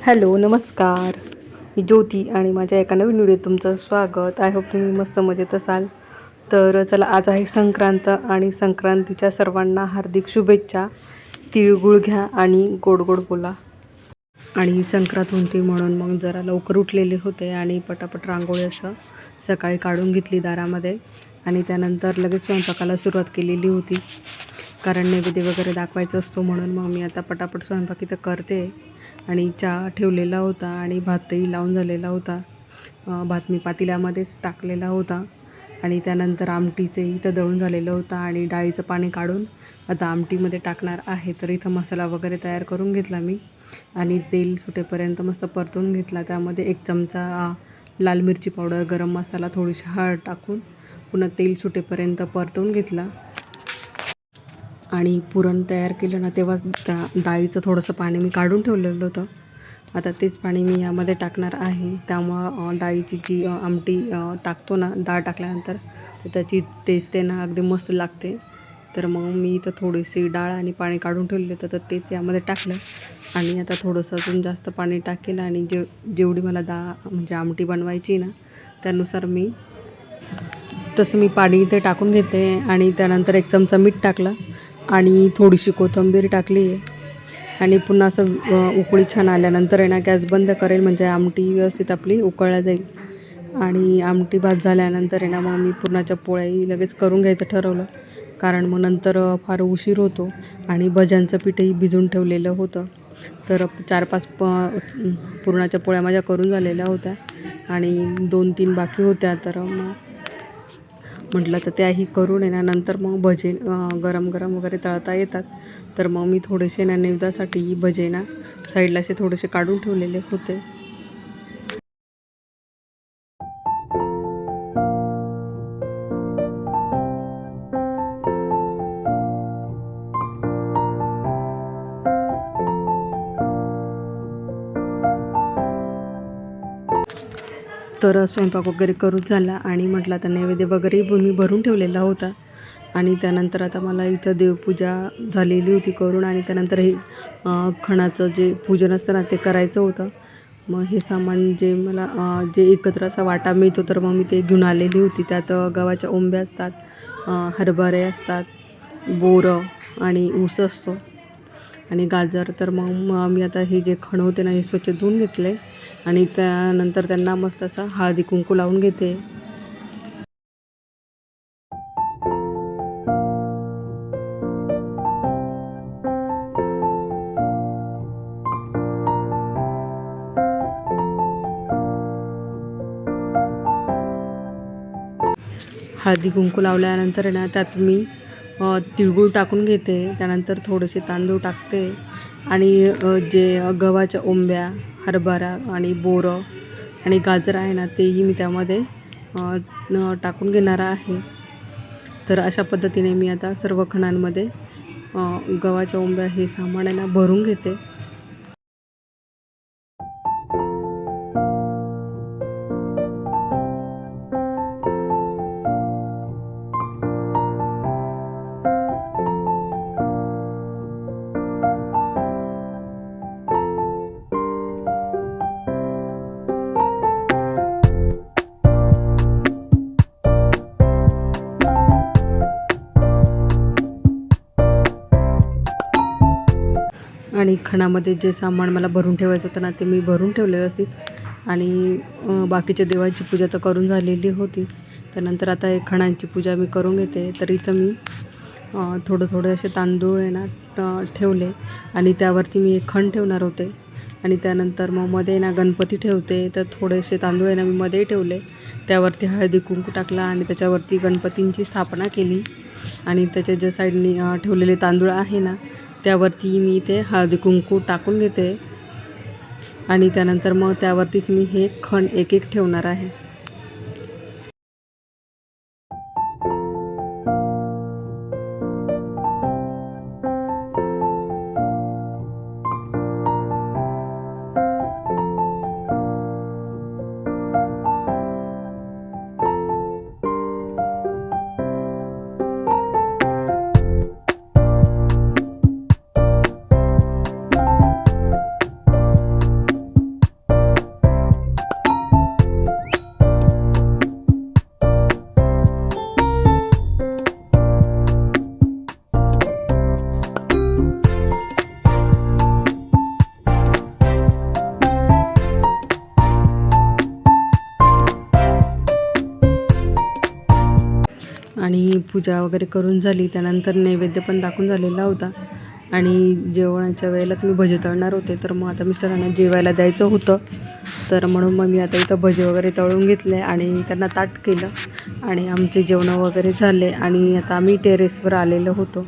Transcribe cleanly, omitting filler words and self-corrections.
Hello, नमस्कार. मी ज्योती आणि माझ्या एका नवीन व्हिडिओत तुमचं स्वागत. आय होप तुम्ही मस्त मजेत असाल. तर चला, आज आहे संक्रांत आणि संक्रांतीच्या सर्वांना हार्दिक शुभेच्छा. तिळगुळ घ्या आणि गोड गोड बोला. आणि संक्रांत होती म्हणून मग जरा लवकर उठलेले होते आणि पटापट रांगोळी असं सकाळी काढून घेतली दारामध्ये आणि त्यानंतर लगेच स्वयंपाकाला सुरुवात केलेली होती. कारण नैवेद्य वगैरे दाखवायचा असतो म्हणून मग मी आता पटापट स्वयंपाक इथं करते. आणि चहा ठेवलेला होता आणि भातही लावून झालेला होता. भात मी पातेल्यामध्येच टाकलेला होता आणि त्यानंतर आमटीचे इथं दळून झालेलं होतं आणि डाळीचं पाणी काढून आता आमटीमध्ये टाकणार आहे. तर इथं मसाला वगैरे तयार करून घेतला मी आणि तेल सुटेपर्यंत मस्त परतून घेतला. त्यामध्ये 1 चमचा लाल मिरची पावडर, गरम मसाला, थोडीशी हळद टाकून पुन्हा तेल सुटेपर्यंत परतवून घेतला. आणि पुरण तयार केलं ना, तेव्हाच त्या डाळीचं थोडंसं पाणी मी काढून ठेवलेलं होतं. आता तेच पाणी मी यामध्ये टाकणार आहे. त्यामुळं डाळीची जी आमटी टाकतो ना, डाळ टाकल्यानंतर तर त्याची टेस्ट आहे ना अगदी मस्त लागते. तर मग मी इथं थोडीशी डाळ आणि पाणी काढून ठेवलेलं होतं तर तेच यामध्ये टाकलं आणि आता थोडंसं अजून जास्त पाणी टाकेल आणि जेवढी मला म्हणजे आमटी बनवायची ना त्यानुसार तसं मी पाणी इथे टाकून घेते. आणि त्यानंतर 1 चमचा मीठ टाकलं आणि थोडीशी कोथिंबीर टाकली आहे आणि पुन्हा असं उकळी छान आल्यानंतर आहे ना गॅस बंद करेल, म्हणजे आमटी व्यवस्थित आपली उकळल्या जाईल. आणि आमटी भात झाल्यानंतर आहे ना मग मी पुरणाच्या पोळ्याही लगेच करून घ्यायचं ठरवलं, कारण मग नंतर फार उशीर होतो. आणि भज्यांचं पीठही भिजून ठेवलेलं होतं. तर 4-5 पुरणाच्या पोळ्या माझ्या करून झालेल्या होत्या आणि 2-3 बाकी होत्या. तर मग म्हटलं तर त्याही करून आहे ना नंतर मग भजे गरम गरम वगैरे तळता येतात. तर मग मी थोडेसे ना नैवेद्यासाठी भजे ना साईडला असे थोडेसे काढून ठेवलेले होते. तर स्वयंपाक वगैरे करून झाला आणि म्हटलं आता नैवेद्य वगैरे मी भरून ठेवलेला होता. आणि त्यानंतर आता मला इथं देवपूजा झालेली होती करून आणि त्यानंतर हे खणाचं जे पूजन असतं ना ते करायचं होतं. मग हे सामान जे मला जे एकत्र असा वाटा मिळतो तर मग मी ते घेऊन आलेली होती. त्यात गव्हाच्या ओंब्या असतात, हरभरे असतात, बोरं आणि ऊस असतो आणि गाजर. तर मग मी आता हे जे खण होते ना हे स्वच्छ धुवून घेतले आणि त्यानंतर त्यांना मस्त असा हळदी कुंकू लावून घेते. हळदी कुंकू लावल्यानंतर ना त्यात मी तिळगूळ टाकून घेते. त्यानंतर थोडेसे तांदूळ टाकते आणि जे गव्हाच्या ओंब्या, हरभरा आणि बोरं आणि गाजर आहे ना तेही मी त्यामध्ये टाकून घेणार आहे. तर अशा पद्धतीने मी आता सर्व खणांमध्ये गव्हाच्या ओंब्या हे सामान आहे ना भरून घेते. आणि खणामध्ये जे सामान मला भरून ठेवायचं होतं ना ते मी भरून ठेवले व्यवस्थित. आणि बाकीच्या देवांची पूजा तर करून झालेली होती. त्यानंतर आता हे खणांची पूजा मी करून घेते. तर इथं मी थोडे असे तांदूळ आहे ना ठेवले आणि त्यावरती मी एक खण ठेवणार होते. आणि त्यानंतर मग मध्ये ना गणपती ठेवते, तर थोडेसे तांदूळ आहे ना मी मध्ये ठेवले. त्यावरती हळदी कुंकू टाकला आणि त्याच्यावरती गणपतींची स्थापना केली. आणि त्याच्या ज्या साईडनी ठेवलेले तांदूळ आहे ना त्यावरती मी ते हळदी कुंकू टाकून घेते. आणि त्यानंतर मग त्यावरतीच मी हे खण एक एक ठेवणार आहे. आणि पूजा वगैरे करून झाली. त्यानंतर नैवेद्य पण दाखवून झालेला होता आणि जेवणाच्या वेळेलाच मी भजे तळणार होते. तर मग आता मिस्टरांना जेवायला द्यायचं होतं, तर म्हणून मग मी आता इथं भजे वगैरे तळून घेतले आणि त्यांना ताट केलं आणि आमचे जेवणं वगैरे झाले आणि आता आम्ही टेरेसवर आलेलो होतो.